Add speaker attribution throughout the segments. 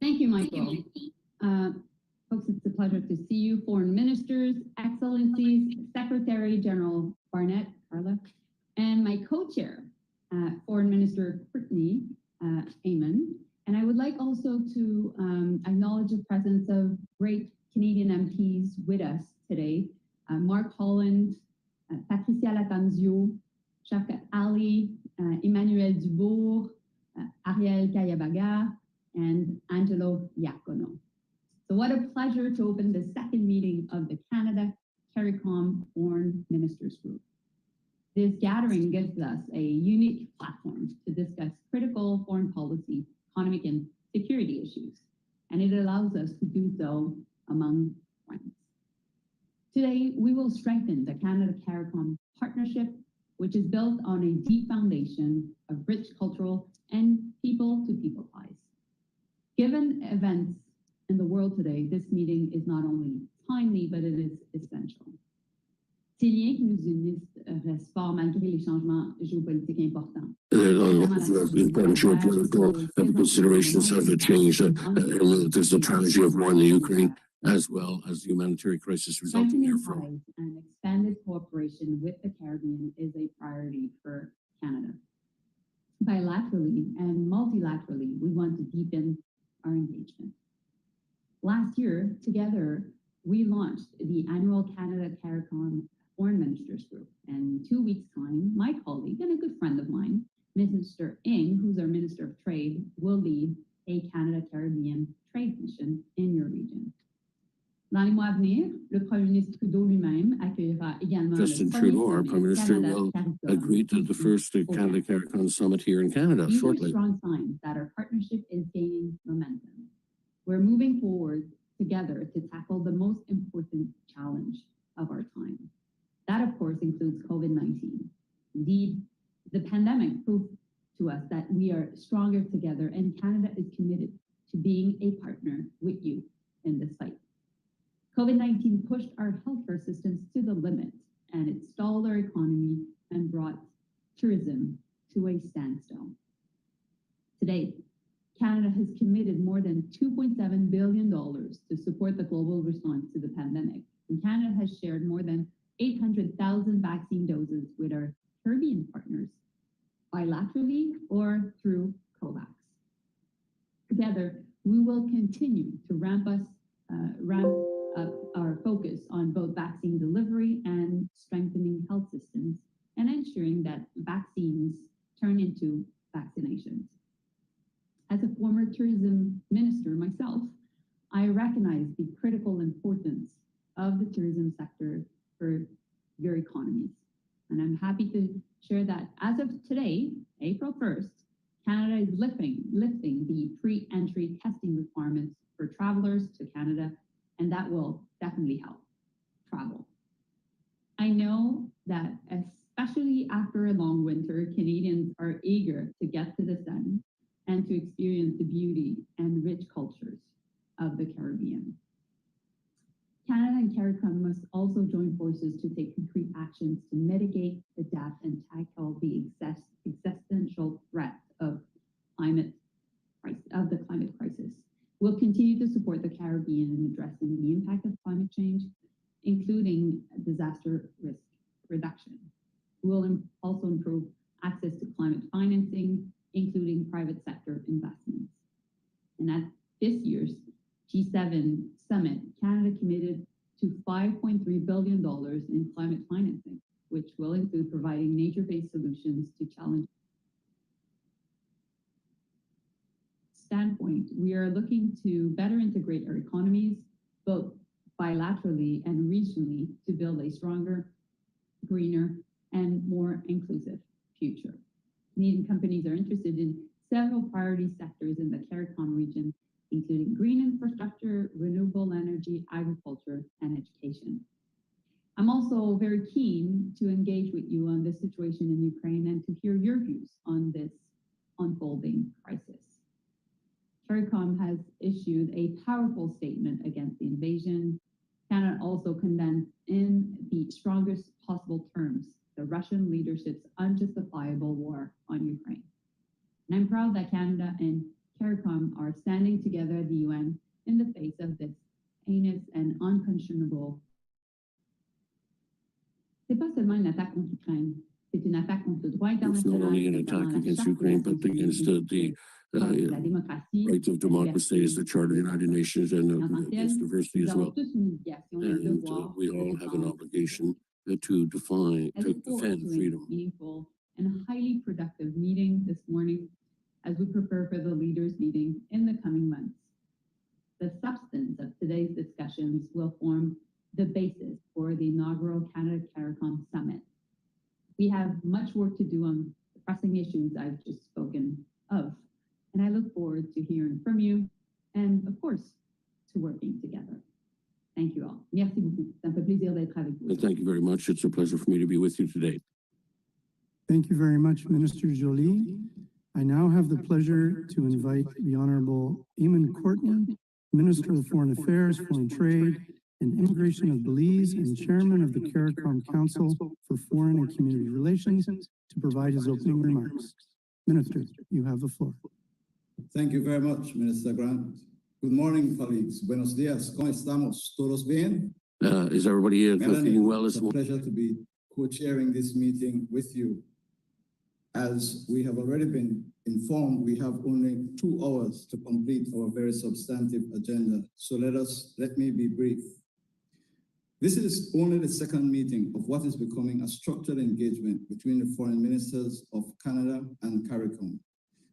Speaker 1: Thank you, Michael. Folks, it's a pleasure to see you, foreign ministers, excellencies, Secretary General Barnett, Carla, and my co-chair, Foreign Minister Courtenay, Eamon. And I would like also to acknowledge the presence of great Canadian MPs with us today. Mark Holland, Patricia Latanzio, Shafkat Ali, Emmanuel Dubourg, Ariel Kayabaga, and Angelo Iacono. So what a pleasure to open the second meeting of the Canada-CARICOM Foreign Ministers Group. This gathering gives us a unique platform to discuss critical foreign policy, economic and security issues, and it allows us to do so among friends. Today, we will strengthen the Canada-CARICOM partnership, which is built on a deep foundation of rich cultural and people-to-people ties. Given events in the world today, this meeting is not only timely, but it is essential. Ces liens qui nous unissent restent forts malgré les changements géopolitiques importants.
Speaker 2: Important geopolitical considerations have changed. There's the tragedy of war in the Ukraine, as well as the humanitarian crisis resulting therefrom.
Speaker 1: And expanded cooperation with the Caribbean is a priority for Canada. Bilaterally and multilaterally, we want to deepen our engagement. Last year, together, we launched the annual Canada-CARICOM Foreign Ministers Group. And in 2 weeks' time, my colleague and a good friend of mine, Minister Ng, who's our Minister of Trade, will lead a Canada-Caribbean trade mission in your region. Dans les mois à venir, le Premier ministre Trudeau lui-même accueillera également
Speaker 2: Justin Trudeau, our Prime Minister, will agree to the first Canada-CARICOM summit here in Canada shortly.
Speaker 1: These are strong signs that our partnership is gaining momentum. We're moving forward together to tackle the most important challenge of our time. That, of course, includes COVID-19. Indeed, the pandemic proved to us that we are stronger together, and Canada is committed to being a partner with you in this fight. COVID-19 pushed our healthcare systems to the limit, and it stalled our economy and brought tourism to a standstill. Today, Canada has committed more than $2.7 billion to support the global response to the pandemic, and Canada has shared more than 800,000 vaccine doses with our Caribbean partners, bilaterally or through COVAX. Together, we will continue to ramp up our focus on both vaccine delivery and strengthening health systems and ensuring that vaccines turn into vaccinations. As a former tourism minister myself, I recognize the critical importance of the tourism sector for your economies. And I'm happy to share that as of today, April 1st, Canada is lifting the pre-entry testing requirements for travelers to Canada, and that will definitely help travel. I know that especially after a long winter, Canadians are eager to get to the sun and to experience the beauty and rich cultures of the Caribbean. Canada and CARICOM must also join forces to take concrete actions to mitigate, adapt, and tackle the existential threat of the climate crisis. We'll continue to support the Caribbean in addressing the impact of climate change, including disaster risk reduction. We'll also improve access to climate financing, including private sector investments. And at this year's G7 summit, Canada committed to $5.3 billion in climate financing, which will include providing nature-based solutions to challenge. Standpoint, we are looking to better integrate our economies, both bilaterally and regionally, to build a stronger, greener, and more inclusive future. Canadian companies are interested in several priority sectors in the CARICOM region, including green infrastructure, renewable energy, agriculture, and education. I'm also very keen to engage with you on the situation in Ukraine and to hear your views on this unfolding crisis. CARICOM has issued a powerful statement against the invasion. Canada also condemns in the strongest possible terms the Russian leadership's unjustifiable war on Ukraine. And I'm proud that Canada and CARICOM are standing together at the UN in the face of this heinous and unconscionable. C'est pas seulement une attaque contre l'Ukraine, c'est une attaque contre le droit
Speaker 2: It's
Speaker 1: international.
Speaker 2: not only an attack against Ukraine, but against the rights of democracy, as the Charter of the United Nations, and against diversity as well. And we all have an obligation to defend freedom.
Speaker 1: Meaningful and highly productive meeting this morning as we prepare for the leaders' meeting in the coming months. The substance of today's discussions will form the basis for the inaugural Canada-CARICOM Summit. We have much work to do on the pressing issues I've just spoken of, and I look forward to hearing from you and, of course, to working together. Thank you all. Merci beaucoup. Ça me fait plaisir d'être avec vous.
Speaker 2: Thank you very much. It's a pleasure for me to be with you today.
Speaker 3: Thank you very much, Minister Joly. I now have the pleasure to invite the Honourable Eamon Courtenay, Minister of Foreign Affairs, Foreign Trade, and Immigration of Belize and Chairman of the CARICOM Council for Foreign and Community Relations, to provide his opening remarks. Minister, you have the floor.
Speaker 4: Thank you very much, Minister Grant. Good morning, colleagues. Buenos dias. ¿Cómo estamos? ¿Todos bien?
Speaker 2: Is everybody
Speaker 4: Mélanie,
Speaker 2: feeling well
Speaker 4: it's
Speaker 2: this
Speaker 4: a
Speaker 2: morning?
Speaker 4: pleasure to be co-chairing this meeting with you. As we have already been informed, we have only 2 hours to complete our very substantive agenda. So let me be brief. This is only the second meeting of what is becoming a structured engagement between the foreign ministers of Canada and CARICOM.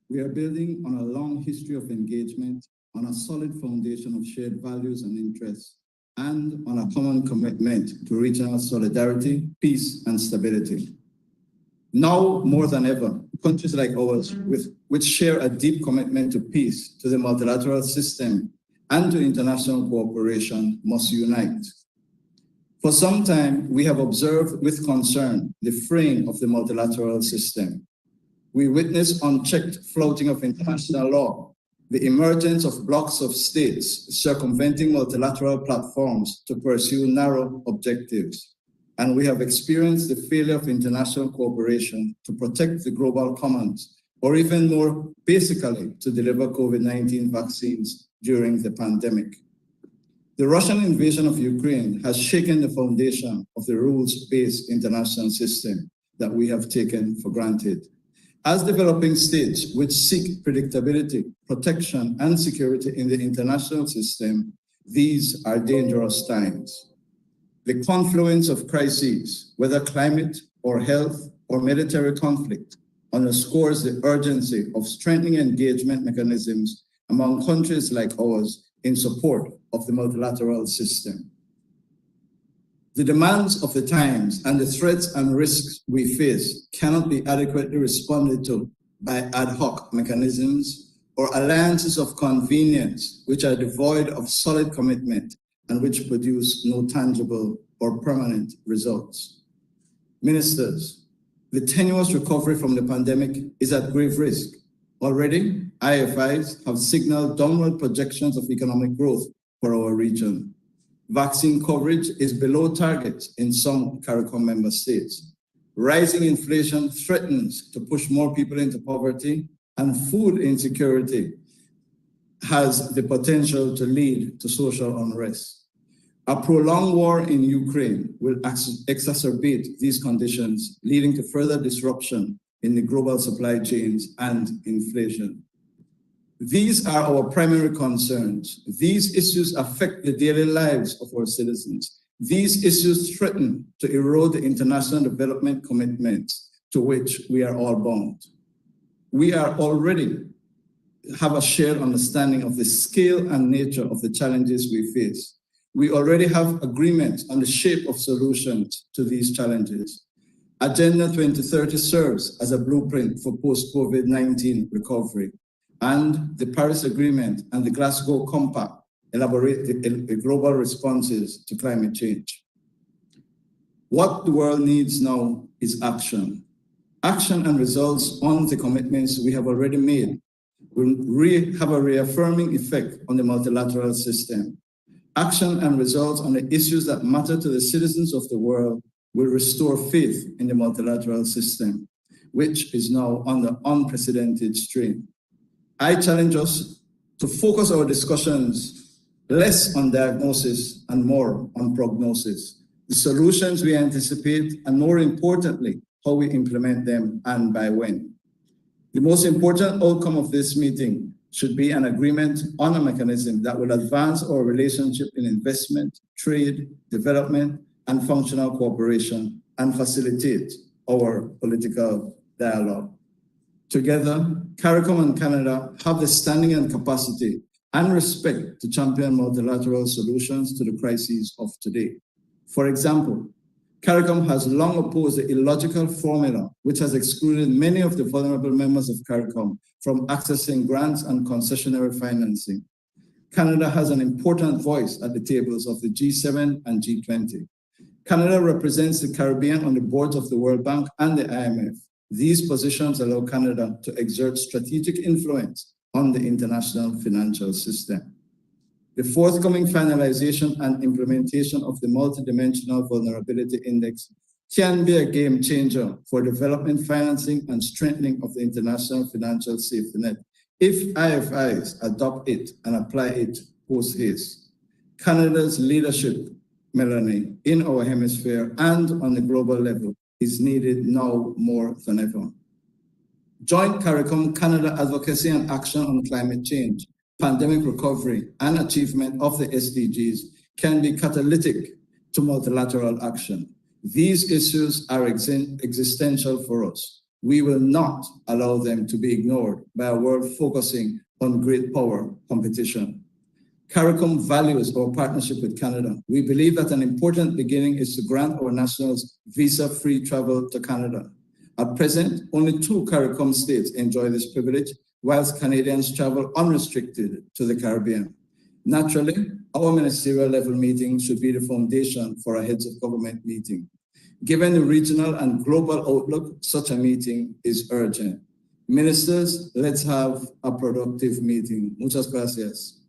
Speaker 4: We are building on a long history of engagement, on a solid foundation of shared values and interests, and on a common commitment to regional solidarity, peace, and stability. Now, more than ever, countries like ours, which share a deep commitment to peace, to the multilateral system, and to international cooperation, must unite. For some time, we have observed with concern the fraying of the multilateral system. We witness unchecked flouting of international law, the emergence of blocks of states circumventing multilateral platforms to pursue narrow objectives. And we have experienced the failure of international cooperation to protect the global commons, or even more basically, to deliver COVID-19 vaccines during the pandemic. The Russian invasion of Ukraine has shaken the foundation of the rules-based international system that we have taken for granted. As developing states which seek predictability, protection, and security in the international system, these are dangerous times. The confluence of crises, whether climate or health or military conflict, underscores the urgency of strengthening engagement mechanisms among countries like ours in support of the multilateral system. The demands of the times and the threats and risks we face cannot be adequately responded to by ad hoc mechanisms or alliances of convenience which are devoid of solid commitment and which produce no tangible or permanent results. Ministers, the tenuous recovery from the pandemic is at grave risk. Already, IFIs have signaled downward projections of economic growth for our region. Vaccine coverage is below target in some CARICOM member states. Rising inflation threatens to push more people into poverty, and food insecurity has the potential to lead to social unrest. A prolonged war in Ukraine will exacerbate these conditions, leading to further disruption in the global supply chains and inflation. These are our primary concerns. These issues affect the daily lives of our citizens. These issues threaten to erode the international development commitments to which we are all bound. We are already have a shared understanding of the scale and nature of the challenges we face. We already have agreement on the shape of solutions to these challenges. Agenda 2030 serves as a blueprint for post-COVID-19 recovery, and the Paris Agreement and the Glasgow Compact elaborate the global responses to climate change. What the world needs now is action. Action and results on the commitments we have already made will have a reaffirming effect on the multilateral system. Action and results on the issues that matter to the citizens of the world will restore faith in the multilateral system, which is now under unprecedented strain. I challenge us to focus our discussions less on diagnosis and more on prognosis, the solutions we anticipate, and more importantly, how we implement them and by when. The most important outcome of this meeting should be an agreement on a mechanism that will advance our relationship in investment, trade, development, and functional cooperation and facilitate our political dialogue. Together, CARICOM and Canada have the standing and capacity and respect to champion multilateral solutions to the crises of today. For example, CARICOM has long opposed the illogical formula which has excluded many of the vulnerable members of CARICOM from accessing grants and concessionary financing. Canada has an important voice at the tables of the G7 and G20. Canada represents the Caribbean on the boards of the World Bank and the IMF. These positions allow Canada to exert strategic influence on the international financial system. The forthcoming finalization and implementation of the Multidimensional Vulnerability Index can be a game changer for development financing and strengthening of the international financial safety net if IFIs adopt it and apply it post-haste. Canada's leadership, Mélanie, in our hemisphere and on the global level is needed now more than ever. Joint CARICOM Canada advocacy and action on climate change, pandemic recovery, and achievement of the SDGs can be catalytic to multilateral action. These issues are existential for us. We will not allow them to be ignored by a world focusing on great power competition. CARICOM values our partnership with Canada. We believe that an important beginning is to grant our nationals visa-free travel to Canada. At present, only 2 CARICOM states enjoy this privilege, whilst Canadians travel unrestricted to the Caribbean. Naturally, our ministerial level meeting should be the foundation for a heads of government meeting. Given the regional and global outlook, such a meeting is urgent. Ministers, let's have a productive meeting. Muchas gracias.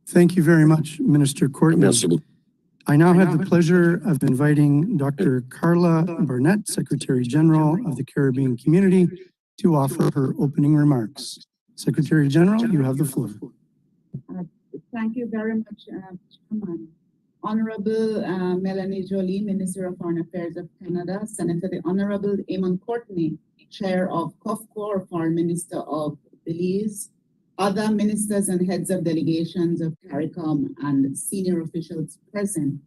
Speaker 3: Thank you very much, Minister Courtenay. I now have the pleasure of inviting Dr. Carla Barnett, Secretary General of the Caribbean Community, to offer her opening remarks. Secretary General, you have the floor.
Speaker 5: Thank you very much, Chairman. Honourable Mélanie Joly, Minister of Foreign Affairs of Canada, Senator the Honourable Eamon Courtenay, Chair of COFCOR, Foreign Minister of Belize, other ministers and heads of delegations of CARICOM and senior officials present.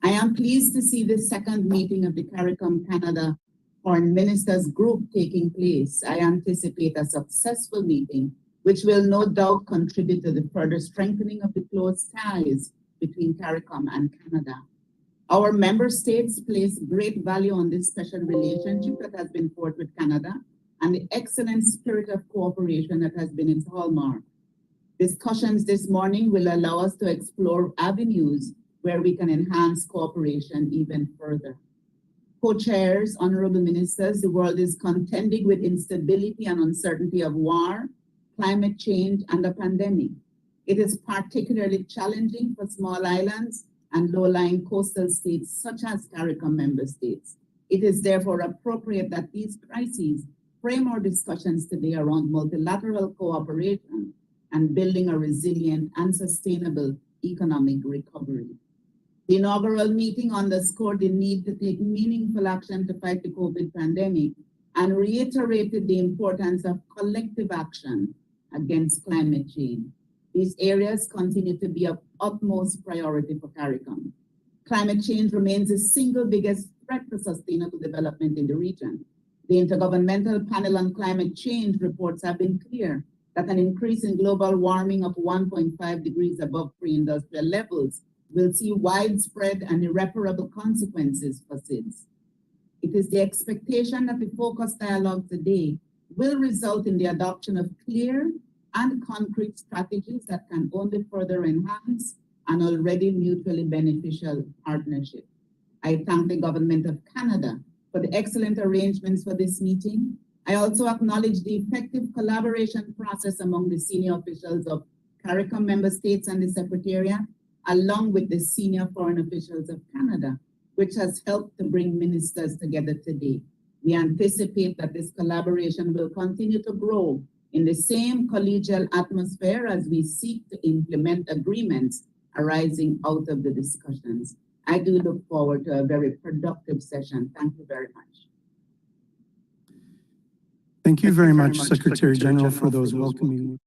Speaker 5: I am pleased to see the second meeting of the CARICOM Canada Foreign Ministers Group taking place. I anticipate a successful meeting, which will no doubt contribute to the further strengthening of the close ties between CARICOM and Canada. Our member states place great value on this special relationship that has been forged with Canada and the excellent spirit of cooperation that has been its hallmark. Discussions this morning will allow us to explore avenues where we can enhance cooperation even further. Co-chairs, honorable ministers, the world is contending with instability and uncertainty of war, climate change, and a pandemic. It is particularly challenging for small islands and low-lying coastal states such as CARICOM member states. It is therefore appropriate that these crises frame our discussions today around multilateral cooperation and building a resilient and sustainable economic recovery. The inaugural meeting underscored the need to take meaningful action to fight the COVID pandemic and reiterated the importance of collective action against climate change. These areas continue to be of utmost priority for CARICOM. Climate change remains the single biggest threat to sustainable development in the region. The Intergovernmental Panel on Climate Change reports have been clear that an increase in global warming of 1.5 degrees above pre-industrial levels will see widespread and irreparable consequences for cities. It is the expectation that the focused dialogue today will result in the adoption of clear and concrete strategies that can only further enhance an already mutually beneficial partnership. I thank the Government of Canada for the excellent arrangements for this meeting. I also acknowledge the effective collaboration process among the senior officials of CARICOM member states and the Secretariat, along with the senior foreign officials of Canada, which has helped to bring ministers together today. We anticipate that this collaboration will continue to grow in the same collegial atmosphere as we seek to implement agreements arising out of the discussions. I do look forward to a very productive session. Thank you very much.
Speaker 3: Thank you very much, Secretary General, for those welcoming